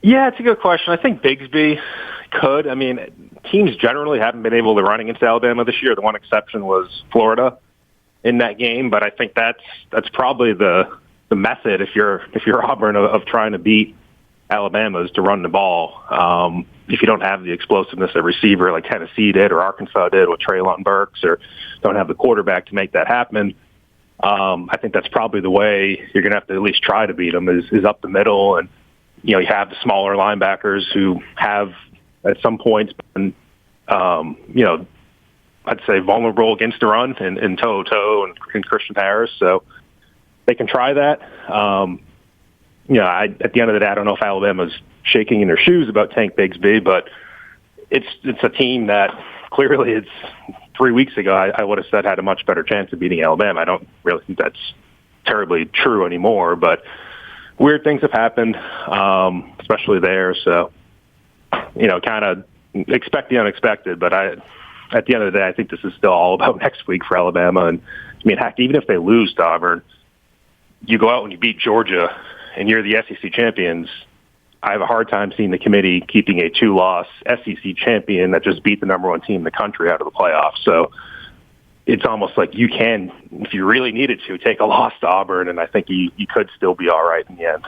Yeah, it's a good question. I think Bigsby could. I mean, teams generally haven't been able to run against Alabama this year. The one exception was Florida in that game, but I think that's probably the method if you're Auburn of trying to beat Alabama is to run the ball. If you don't have the explosiveness at receiver like Tennessee did or Arkansas did with Treylon Burks, or don't have the quarterback to make that happen, I think that's probably the way you're going to have to at least try to beat them is up the middle. And, you have the smaller linebackers who have at some points been, I'd say vulnerable against the run in Toto and Christian Harris. So they can try that. At the end of the day, I don't know if Alabama's shaking in their shoes about Tank Bigsby, but it's a team that clearly it's 3 weeks ago I would have said had a much better chance of beating Alabama. I don't really think that's terribly true anymore, but weird things have happened, especially there. So, kind of expect the unexpected, but at the end of the day, I think this is still all about next week for Alabama. And I mean, heck, even if they lose to Auburn, you go out and you beat Georgia and you're the SEC champions. I have a hard time seeing the committee keeping a 2-loss SEC champion that just beat the number one team in the country out of the playoffs. So it's almost like you can, if you really needed to, take a loss to Auburn, and I think you could still be all right in the end.